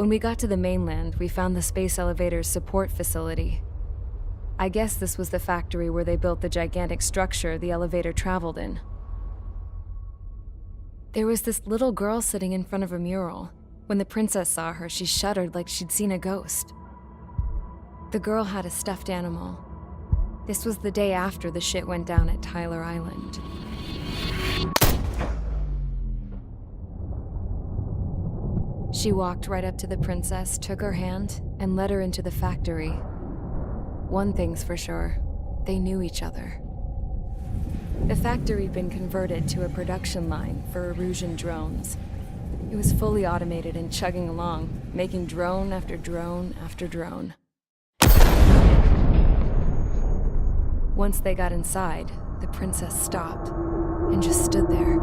When we got to the mainland, we found the space elevator's support facility. I guess this was the factory where they built the gigantic structure the elevator traveled in. There was this little girl sitting in front of a mural. When the princess saw her, she shuddered like she'd seen a ghost. The girl had a stuffed animal. This was the day after the shit went down at Tyler Island. She walked right up to the princess, took her hand, and led her into the factory. One thing's for sure, they knew each other. The factory had been converted to a production line for Erusean drones. It was fully automated and chugging along, making drone after drone after drone. Once they got inside, the princess stopped and just stood there.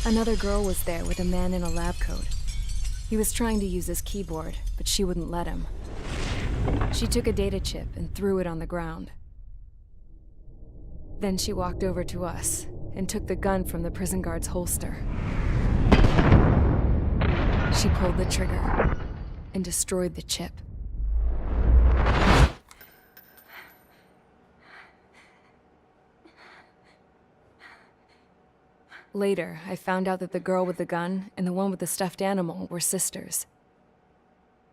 Another girl was there with a man in a lab coat. He was trying to use his keyboard, but she wouldn't let him. She took a data chip and threw it on the ground. Then she walked over to us and took the gun from the prison guard's holster. She pulled the trigger and destroyed the chip. Later, I found out that the girl with the gun and the one with the stuffed animal were sisters.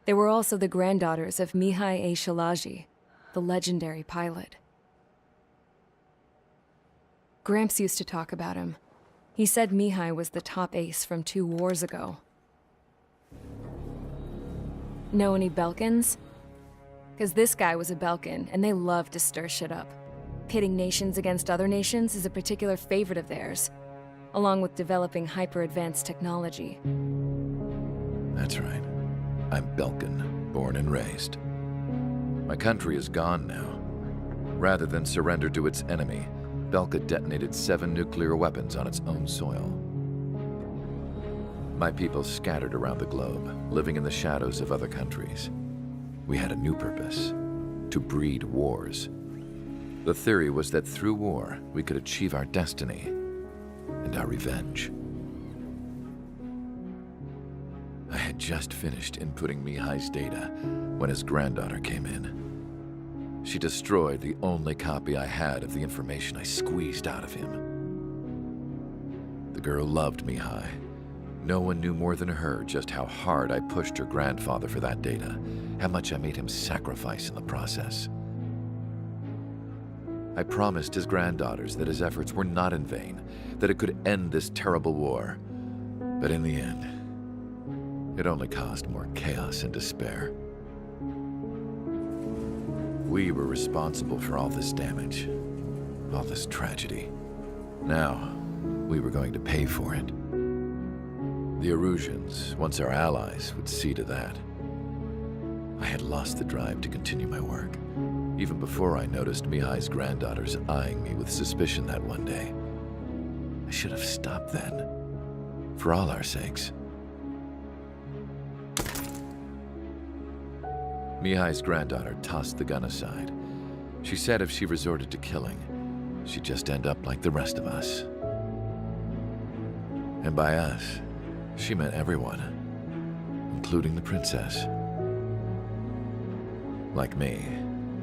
They were also the granddaughters of Mihai A. Shalaji, the legendary pilot. Gramps used to talk about him. He said Mihai was the top ace from 2 wars ago. Know any Belkans? Because this guy was a Belkan, and they love to stir shit up. Pitting nations against other nations is a particular favorite of theirs, along with developing hyper-advanced technology. That's right. I'm Belkan, born and raised. My country is gone now. Rather than surrender to its enemy, Belka detonated 7 nuclear weapons on its own soil. My people scattered around the globe, living in the shadows of other countries. We had a new purpose: to breed wars. The theory was that through war, we could achieve our destiny and our revenge. I had just finished inputting Mihai's data when his granddaughter came in. She destroyed the only copy I had of the information I squeezed out of him. The girl loved Mihai. No one knew more than her just how hard I pushed her grandfather for that data, how much I made him sacrifice in the process. I promised his granddaughters that his efforts were not in vain, that it could end this terrible war. But in the end, it only caused more chaos and despair. We were responsible for all this damage, all this tragedy. Now, we were going to pay for it. The Eruseans, once our allies, would see to that. I had lost the drive to continue my work, even before I noticed Mihai's granddaughters eyeing me with suspicion that one day. I should have stopped then, for all our sakes. Mihai's granddaughter tossed the gun aside. She said if she resorted to killing, she'd just end up like the rest of us. And by us, she meant everyone, including the princess. Like me,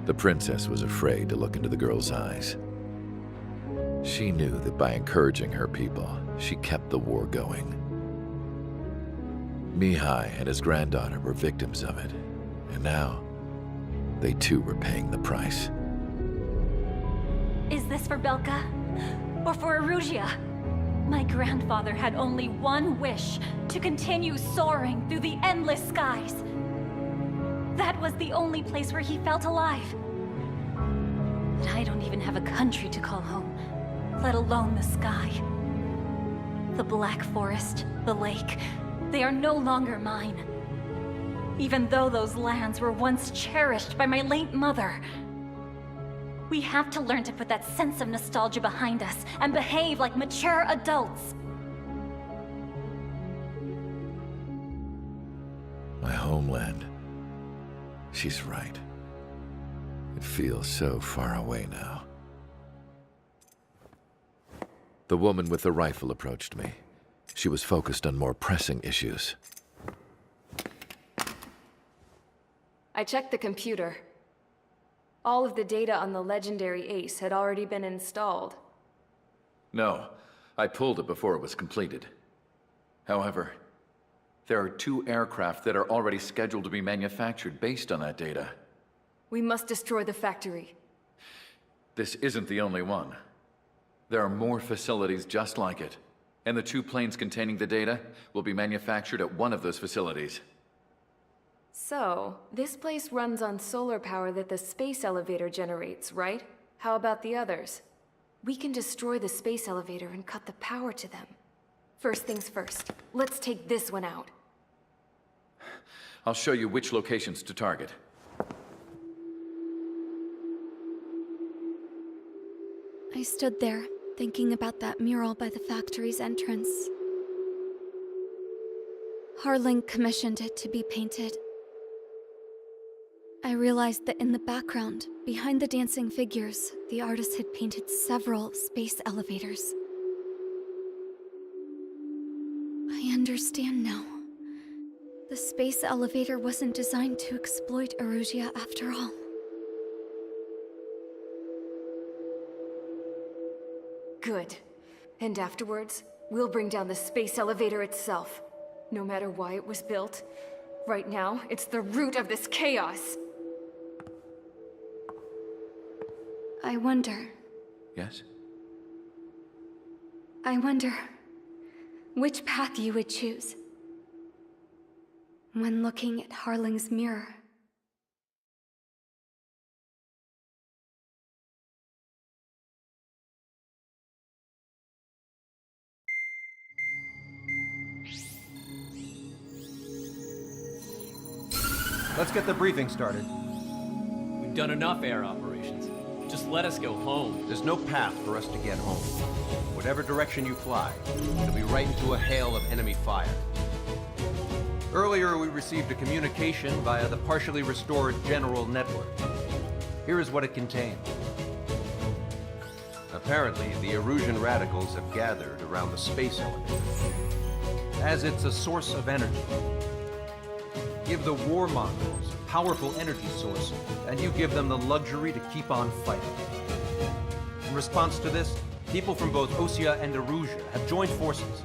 the princess was afraid to look into the girl's eyes. She knew that by encouraging her people, she kept the war going. Mihai and his granddaughter were victims of it, and now, they too were paying the price. Is this for Belka? Or for Erusia? My grandfather had only one wish: to continue soaring through the endless skies. That was the only place where he felt alive. But I don't even have a country to call home, let alone the sky. The Black Forest, the lake, they are no longer mine. Even though those lands were once cherished by my late mother. We have to learn to put that sense of nostalgia behind us and behave like mature adults. My homeland. She's right. It feels so far away now. The woman with the rifle approached me. She was focused on more pressing issues. I checked the computer. All of the data on the legendary Ace had already been installed. No, I pulled it before it was completed. However, there are 2 aircraft that are already scheduled to be manufactured based on that data. We must destroy the factory. This isn't the only one. There are more facilities just like it, and the 2 planes containing the data will be manufactured at one of those facilities. So, this place runs on solar power that the space elevator generates, right? How about the others? We can destroy the space elevator and cut the power to them. First things first, let's take this one out. I'll show you which locations to target. I stood there, thinking about that mural by the factory's entrance. Harling commissioned it to be painted. I realized that in the background, behind the dancing figures, the artist had painted several space elevators. I understand now. The space elevator wasn't designed to exploit Erusean after all. Good. And afterwards, we'll bring down the space elevator itself. No matter why it was built, right now, it's the root of this chaos. I wonder Yes? which path you would choose when looking at Harling's mirror. Let's get the briefing started. We've done enough air operations. Just let us go home. There's no path for us to get home. Whatever direction you fly, it'll be right into a hail of enemy fire. Earlier, we received a communication via the partially restored general network. Here is what it contained. Apparently, the Erusean radicals have gathered around the space elevator, as it's a source of energy. Give the warmongers a powerful energy source, and you give them the luxury to keep on fighting. In response to this, people from both Osean and Erusean have joined forces,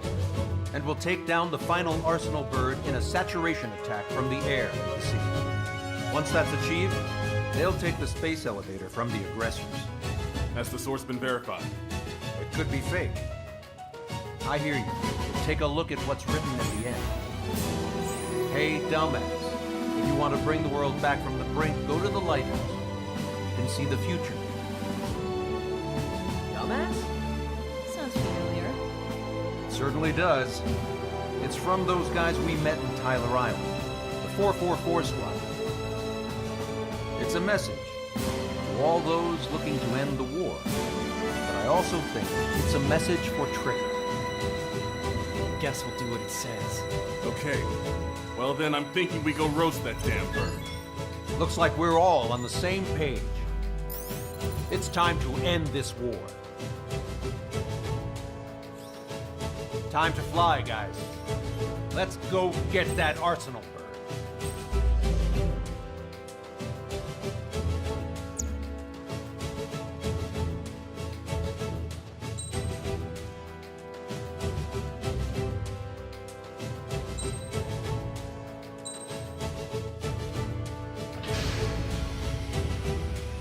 and will take down the final Arsenal bird in a saturation attack from the air to the sea. Once that's achieved, they'll take the space elevator from the aggressors. Has the source been verified? It could be fake. I hear you. But take a look at what's written at the end. Hey, dumbass. If you want to bring the world back from the brink, go to the Lighthouse. You can see the future. Dumbass? Sounds familiar. It certainly does. It's from those guys we met in Tyler Island. The 444 Squad. It's a message to all those looking to end the war. But I also think it's a message for Trigger. Guess we'll do what it says. Okay. Well then, I'm thinking we go roast that damn bird. Looks like we're all on the same page. It's time to end this war. Time to fly, guys. Let's go get that Arsenal bird.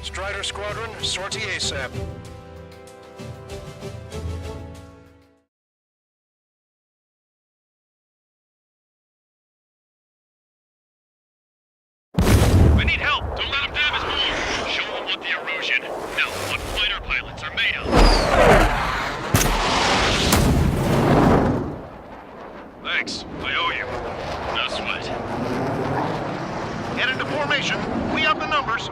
Strider Squadron, sortie ASAP. We need help! Don't let them damage more! Show them what the Erusean, no, what fighter pilots are made of! Thanks, I owe you. No sweat. Get into formation. We have the numbers.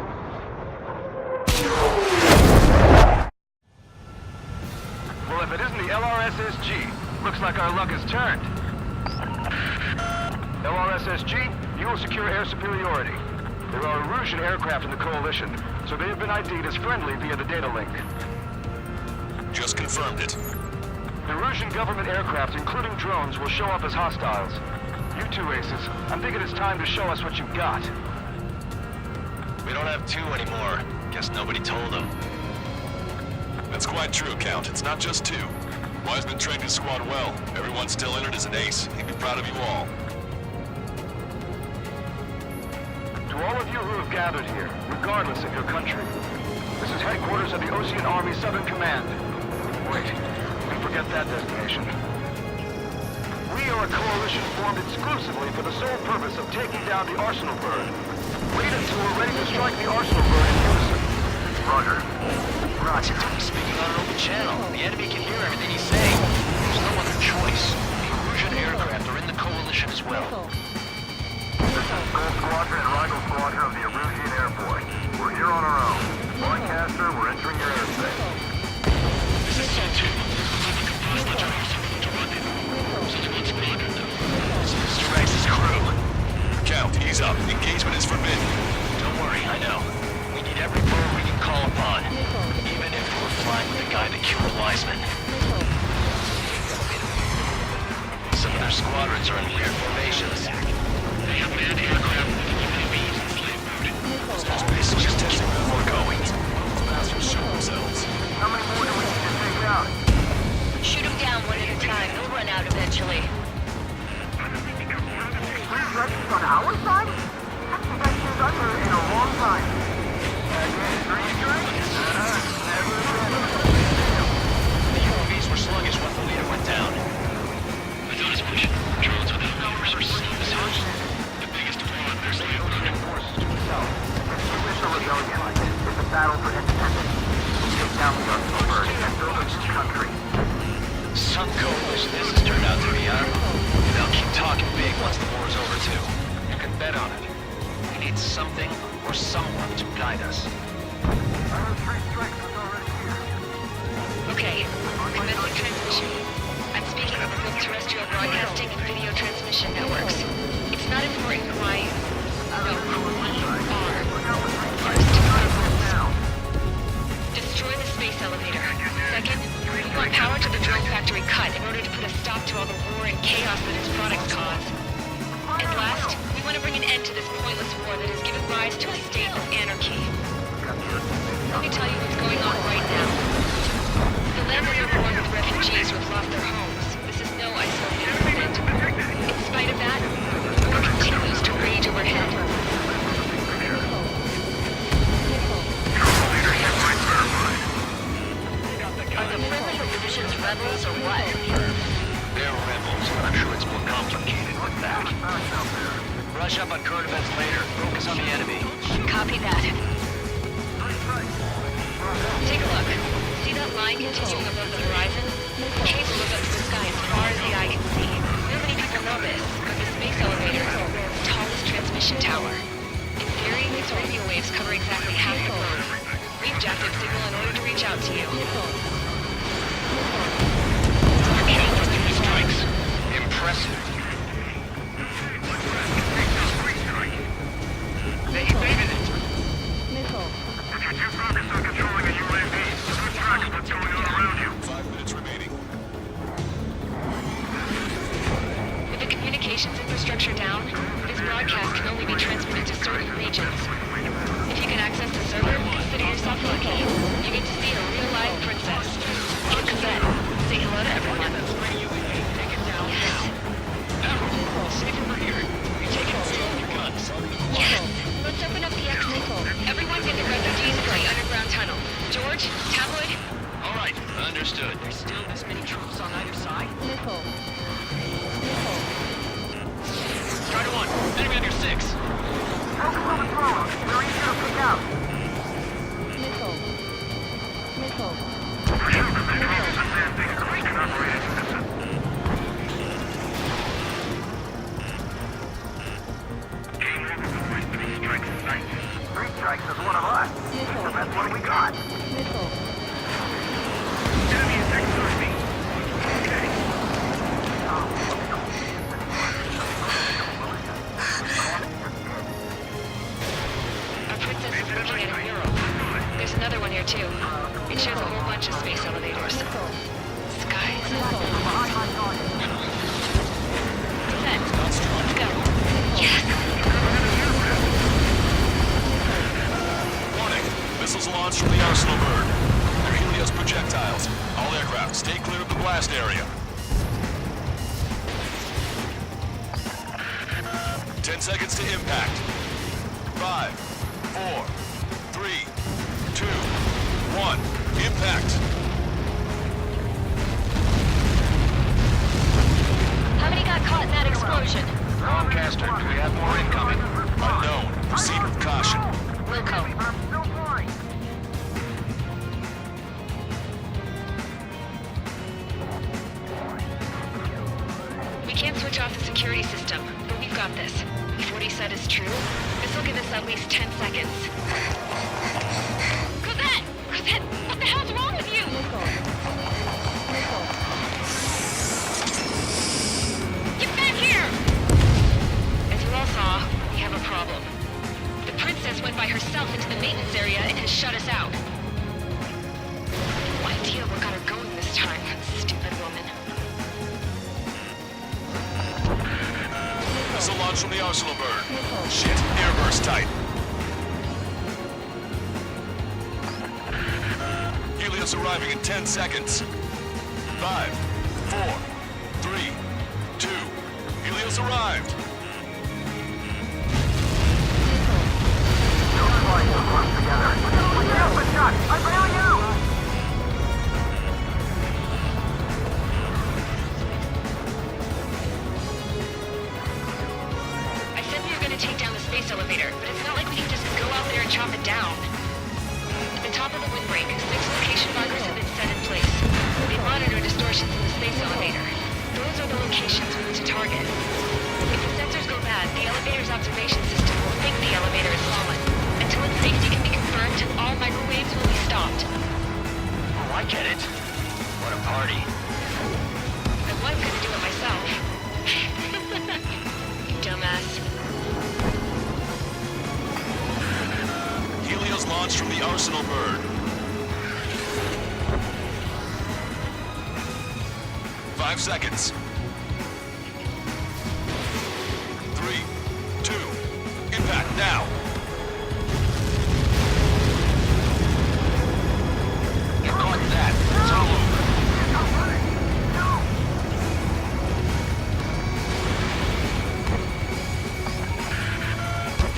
Well, if it isn't the LRSSG, looks like our luck has turned. LRSSG, you will secure air superiority. There are Erusean aircraft in the Coalition, so they have been ID'd as friendly via the data link. Just confirmed it. Erusean government aircraft, including drones, will show up as hostiles. You two aces, I'm thinking it's time to show us what you've got. We don't have two anymore. Guess nobody told them. That's quite true, Count. It's not just two. Wiseman trained his squad well. Everyone's still in it as an ace. He'd be proud of you all. To all of you who have gathered here, regardless of your country, this is headquarters of the Ocean Army Southern Command. Wait, don't forget that destination. We are a coalition formed exclusively for the sole purpose of taking down the Arsenal Bird. Wait until we're ready to strike the Arsenal Bird in unison. Roger. Roger, he's speaking on an open channel. The enemy can hear everything he's saying. There's no other choice. The Erusean aircraft are in the coalition as well. This is Gold Squadron and Rival Squadron of the Erusean Air Force. We're here on our own. Broadcaster, we're entering your airspace. This is SU-2. Composite drones to run in. Such good squadron, though. This strikes his crew. Count, ease up. Engagement is forbidden. Don't worry, I know. We need every bird we can call upon. Even if we're flying with the guy that killed Wiseman. Some of their squadrons are in weird formations. They have manned aircraft with UAVs in slave mode. Those bases just testing before going. Those bastards show themselves. How many more do we need to take out? Shoot them down one at a time. They'll run out eventually. Three strikes on our side? That's the best news I've heard in a long time. Three strikes? The UAVs were sluggish once the leader went down. I thought his pushing. Drones without numbers are so bizarre. The biggest one, there's the Erusean forces to the south. This is a rebellion. It's a battle for independence. Take down the Arsenal Bird and build a new country. Some co-wish this has turned out to be, huh? They'll keep talking big once the war's over, too. You can bet on it. We need something or someone to guide us. I heard three strikes was already here. Okay, commencing transmission. I'm speaking of both terrestrial broadcasting and video transmission networks. It's not important who I know who we are. First, destroy the space elevator. Second, we want power to the drone factory cut in order to put a stop to all the war and chaos that its products cause. And last, we want to bring an end to this pointless war that has given rise to a state of anarchy. Let me tell you what's going on right now. The land is overrun with refugees who have lost their homes. This is no isolated incident. In spite of that, war continues to rage overhead. Are the friendly Eruseans rebels or what? They're rebels, but I'm sure it's more complicated than that. Brush up on current events later. Focus on the enemy. Copy that. Take a look. See that line continuing above the horizon? The cable goes up to the sky as far as the eye can see. Not many people know this, but the space elevator is the world's tallest transmission tower. In theory, its radio waves cover exactly half the globe. We've jacked its signal in order to reach out to you. Count for 3 strikes. Impressive. They evaded it. If you're too focused on controlling a UAV, lose track of what's going on around you. 5 minutes remaining. With the communications infrastructure down, this broadcast can only be transmitted to certain regions. If you can access the server, consider yourself lucky. You get to see a real live princess. Get to bed. Say hello to everyone. Take it down now. Arrow, save him for here. You take control of your guns. Yes! Let's open up the exit. Everyone get the refugees to the underground tunnel. George, Tabloid? All right, understood. There's still this many troops on either side? Strider 1, enemy under 6. Focus on the drones. They're easy to pick out. Shoot them, the drones and land things we can operate in unison. Game over, boys. 3 strikes in sight. 3 strikes is one of us. It's the best one we got. Enemy attacks on me. Okay. Our princess is working at a mural. There's another one here too. It shows a whole bunch of space elevators. Skies Set. Let's go. Yes! Warning. Missiles launched from the Arsenal bird. They're Helios projectiles. All aircraft, stay clear of the blast area. 10 seconds to impact. 5, 4, 3, 2, 1. Impact. How many got caught in that explosion? Lancaster, do we have more incoming? Unknown. Proceed with caution. Wilco. We can't switch off the security system, but we've got this. If what he said is true, this will give us at least 10 seconds. Cosette! Cosette! What the hell's wrong with you? Get back here! As you all saw, we have a problem. The princess went by herself into the maintenance area and has shut us out. No idea what got her going this time. Stupid woman. Missile launch from the Arsenal bird. Shit, airburst tight. Helios arriving in 10 seconds. 5, 4, 3, 2. Helios arrived. I said we were going to take down the space elevator, but it's not like we can just go out there and chop it down. At the top of the windbreak, 6 location markers have been set in place. They monitor distortions in the space elevator. Those are the locations we need to target. If the sensors go bad, the elevator's observation system will think the elevator is fallen. Until its safety can be confirmed, all microwaves will be stopped. Oh, I get it. What a party. I was gonna do it myself. You dumbass. Helios launched from the Arsenal bird. 5 seconds. 3, 2, impact now. You caught that. It's all over.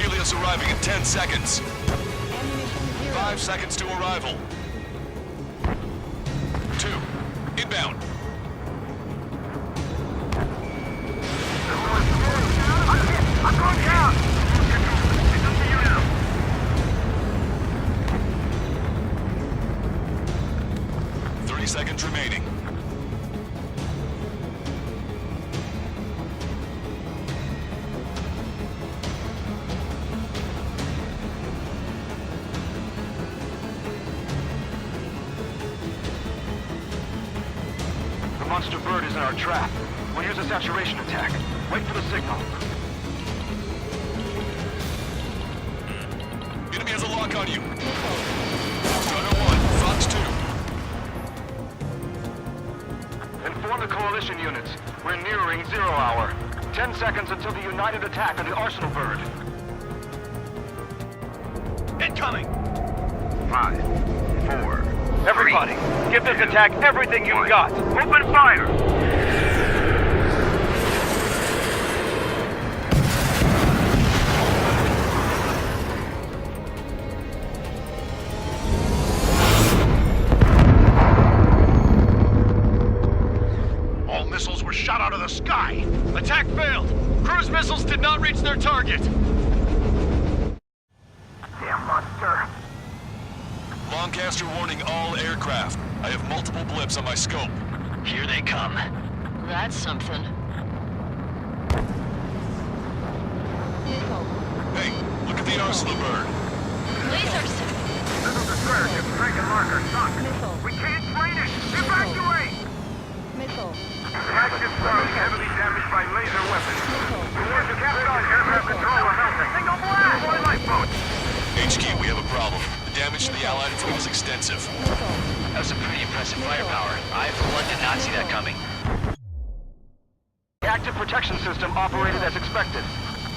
Helios arriving in 10 seconds. 5 seconds to arrival. 2, inbound. I'm going down! It's up to you now. 30 seconds remaining. The monster bird is in our trap. We'll use a saturation attack. Wait for the signal. Enemy has a lock on you. Gunner 1, Fox 2. Inform the coalition units. We're nearing 0 hour. 10 seconds until the united attack on the Arsenal bird. Incoming! 5, 4. Everybody, give this attack everything you've got. Open fire! All missiles were shot out of the sky. Attack failed. Cruise missiles did not reach their target. Damn monster. Lancaster warning all aircraft. I have multiple blips on my scope. Here they come. That's something. Hey, look at the Arsenal bird. Lasers! Missile destroyer just striking marker. Sunk. We can't train it. Evacuate! Flagship star is heavily damaged by laser weapons. Reports of aircraft control are melting. Single blast! Deploy lifeboats! HQ, we have a problem. The damage to the Allied fleet is extensive. That was some pretty impressive firepower. I, for one, did not see that coming. The active protection system operated as expected.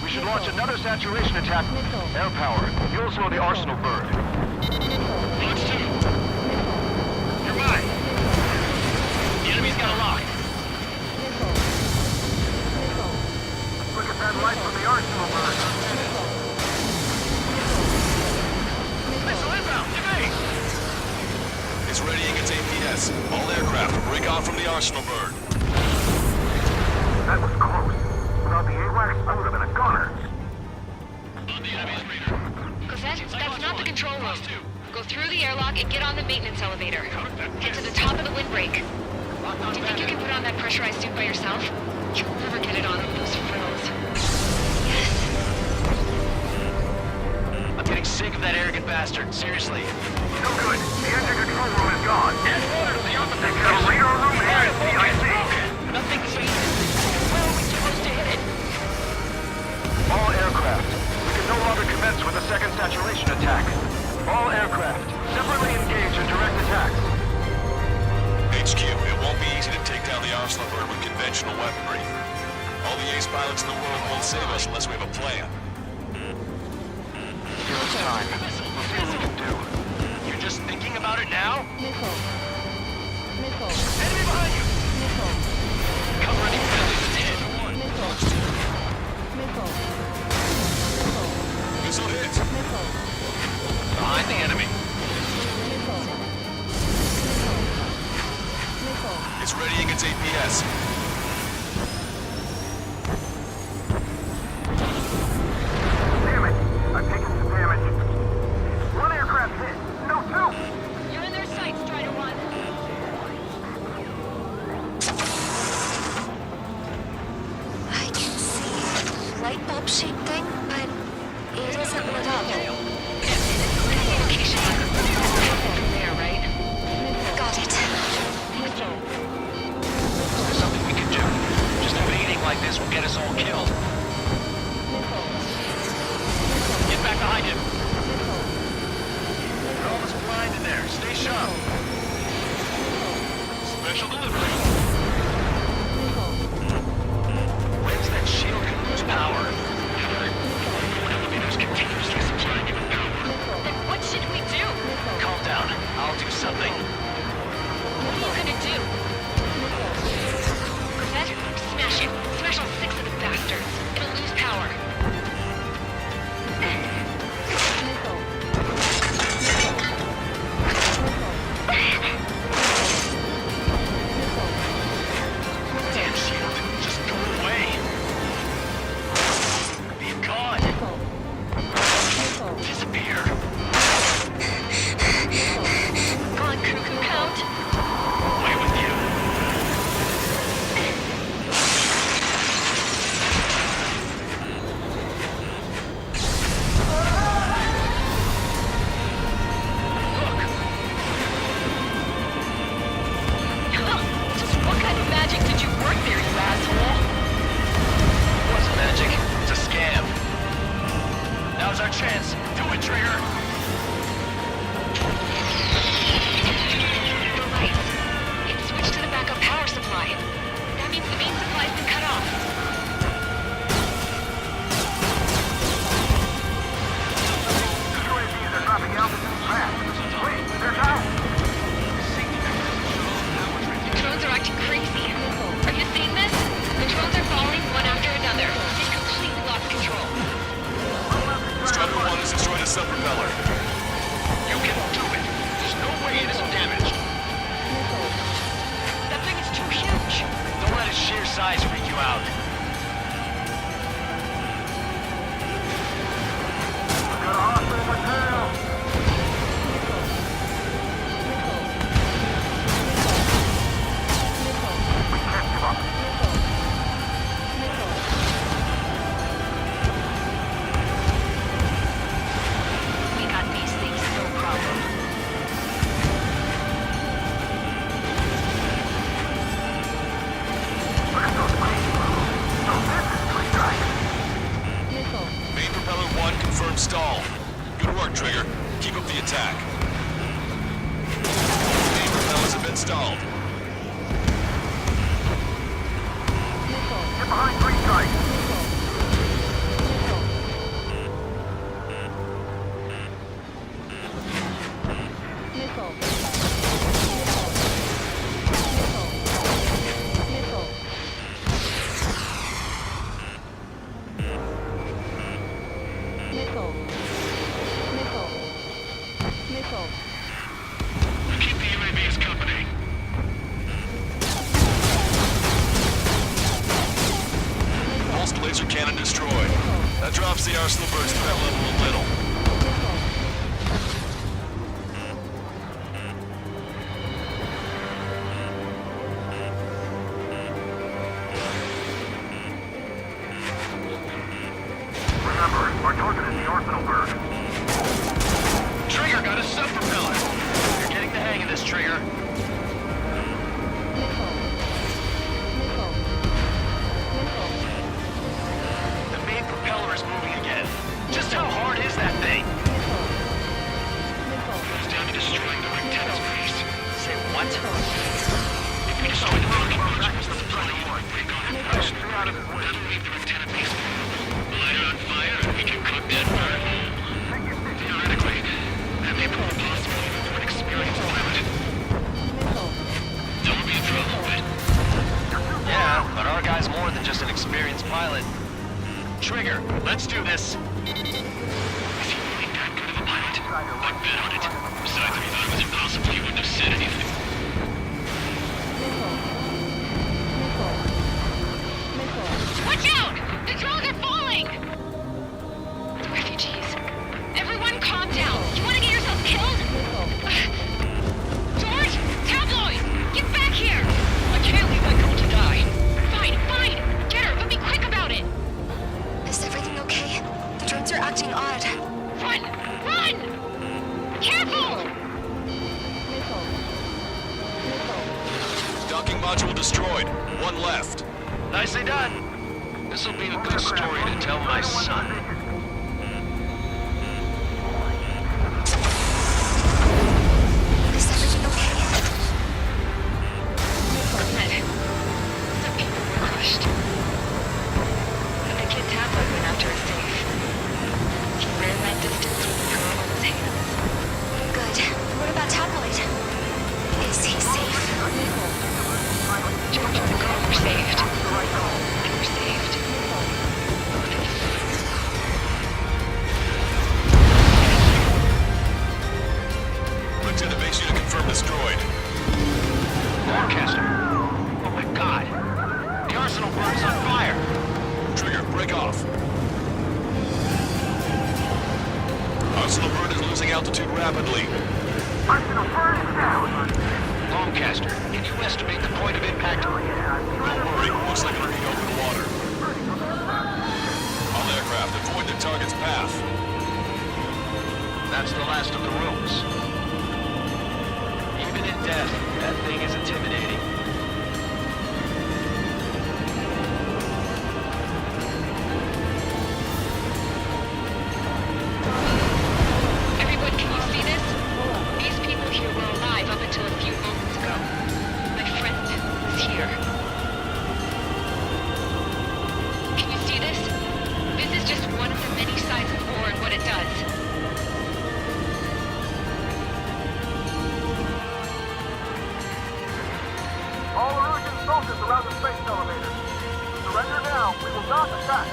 We should launch another saturation attack. Air power. You'll slow the arsenal bird. Launch 2. You're mine. The enemy's got a lock. Look at that light from the arsenal bird. Missile inbound. To me. It's readying its APS. All aircraft, break off from the Arsenal bird. That was close. Without the AWACS, I would have been a gunner. On the enemy's radar. Cosette, that's not the control room. Go through the airlock and get on the maintenance elevator. Get to the top of the windbreak. Do you think you can put on that pressurized suit by yourself? You'll never get it on with those frills. Yes. I'm getting sick of that arrogant bastard. Seriously. No good. The engine control room is gone. Get order to the opposite The radar room and CIC. Nothing changes. Where are we supposed to hit it? All aircraft. We can no longer commence with a second saturation attack. All aircraft, separately engage in direct attacks. HQ, it won't be easy to take down the Arsenal bird with conventional weaponry. All the ace pilots in the world won't save us unless we have a plan. Give us time. We'll see what we can do. You're just thinking about it now? Missile. Missile. Enemy behind you! Missile. Cover any failure that's hit. Missile. Missile. Missile hit! Missile. Behind the enemy. Missile. Missile. It's readying its APS. Damn it! I've taken some damage. One aircraft hit. No, two! You're in their sights, Strider 1. I can see a light bulb shaped thing, but it isn't lit up. Location marker. There, right? Got it. There's something we can do. Just evading like this will get us all killed. Get back behind him. You're almost blind in there. Stay sharp. Special delivery. When's that shield gonna lose power? Elevators continuously supplying you with power. Then what should we do? Calm down. I'll do something. What are you gonna do? Cosette, smash it. Smash all 6 of the bastards. It'll lose power. Damn shield. Just go away. Be gone. Disappear. Gone, cuckoo count. Away with you. Just what kind of magic did you work there, you asshole? It wasn't magic. It's a scam. Now's our chance. Do it, Trigger. You're right. It switched to the backup power supply. That means the main supply's been cut off. UAVs are dropping altitude fast. Wait, they're out! The drones are acting crazy. Are you seeing this? The drones are falling one after another. They completely lost control. Strider 1 has destroyed a sub-propeller. You can do it. There's no way it isn't damaged. That thing is too huge. Don't let its sheer size freak you out. Got a hospital material! We can't give up. We got these things, no problem. Look at those planes. No, this is pretty tight. Main propeller 1 confirmed stall. Good work, Trigger. Keep up the attack. Main propellers have been stalled. Get behind green strike. Keep the UAVs company. Pulsed laser cannon destroyed. That drops the arsenal birds threat level a little. Remember, our target is the arsenal bird. Trigger got a sub-propeller. You're getting the hang of this, Trigger. The main propeller is moving again. Just how hard is that thing? It's down to destroying the ring tennis base. Say what? If we destroy the docking modules, the bloody one, we got it. That'll leave the antenna base. Light it on fire and we can cook that bird whole. Theoretically, that may prove possible for an experienced pilot. Don't be in trouble, but... Yeah, but our guy's more than just an experienced pilot. Trigger, let's do this. Is he really that good of a pilot? I'd bet on it. Besides, if he thought it was impossible, he wouldn't have said anything. Watch out! The drones are falling! Refugees. Everyone calm down. You want to get yourself killed? George! Tabloid! Get back here! I can't leave that girl to die. Fine, fine! Get her, but be quick about it! Is everything okay? The drones are acting odd. Run! Run! Careful! Docking module destroyed. One left. Nicely done. This'll be a good story to tell my son. Is everything okay? The people were crushed. The kid Tabloid went after a safe. He ran that distance with the girl on his hands. Good. What about Tabloid? Is he safe? George and the girl were saved. They were saved. Lieutenant Base unit confirmed destroyed. Forecaster. Oh my god. The arsenal bird is on fire. Trigger, break off. Arsenal bird is losing altitude rapidly. Arsenal bird is down. Longcaster, can you estimate the point of impact? Don't worry, looks like it'll be open water. All aircraft, avoid the target's path. That's the last of the rooms. Even in death, that thing is intimidating. Everyone, can you see this? These people here were alive up until a few moments ago. My friend was here. Can you see this? This is just one of the many sides of war and what it does. All Erusean soldiers around the space elevator. Surrender now. We will not attack.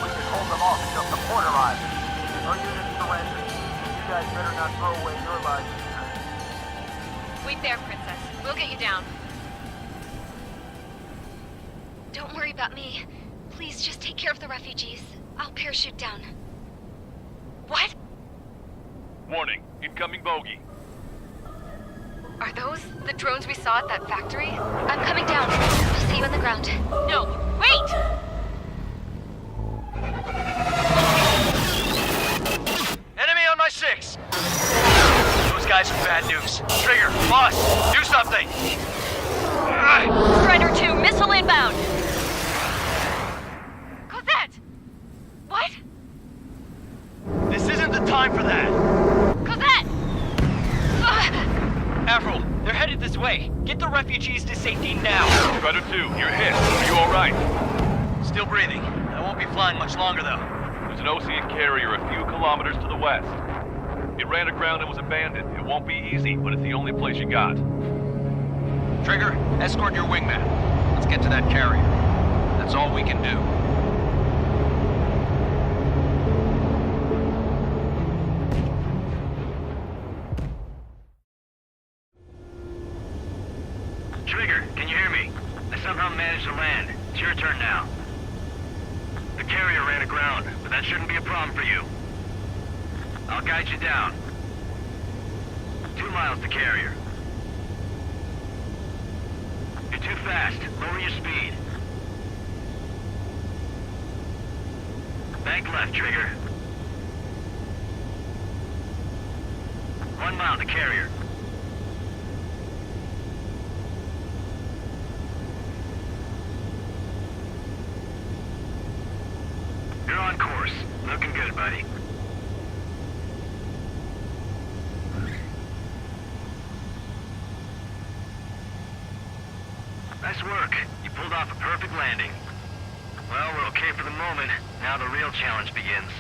We can hold them off until support arrives. Our units surrender. You guys better not throw away your lives. Wait there, Princess. We'll get you down. Don't worry about me. Please just take care of the refugees. I'll parachute down. What? Warning, incoming bogey. Are those the drones we saw at that factory? I'm coming down. I'll see you on the ground. No, wait! Enemy on my 6! Those guys are bad news. Trigger, boss, do something! Strider 2, missile inbound! Cosette! What? This isn't the time for that! Cosette! Avril, they're headed this way. Get the refugees to safety now. Shredder 2, you're hit. Are you alright? Still breathing. I won't be flying much longer, though. There's an ocean carrier a few kilometers to the west. It ran aground and was abandoned. It won't be easy, but it's the only place you got. Trigger, escort your wingman. Let's get to that carrier. That's all we can do. Trigger, can you hear me? I somehow managed to land. It's your turn now. The carrier ran aground, but that shouldn't be a problem for you. I'll guide you down. 2 miles to carrier. You're too fast. Lower your speed. Bank left, Trigger. 1 mile to carrier. You're on course. Looking good, buddy. Nice work. You pulled off a perfect landing. Well, we're okay for the moment. Now the real challenge begins.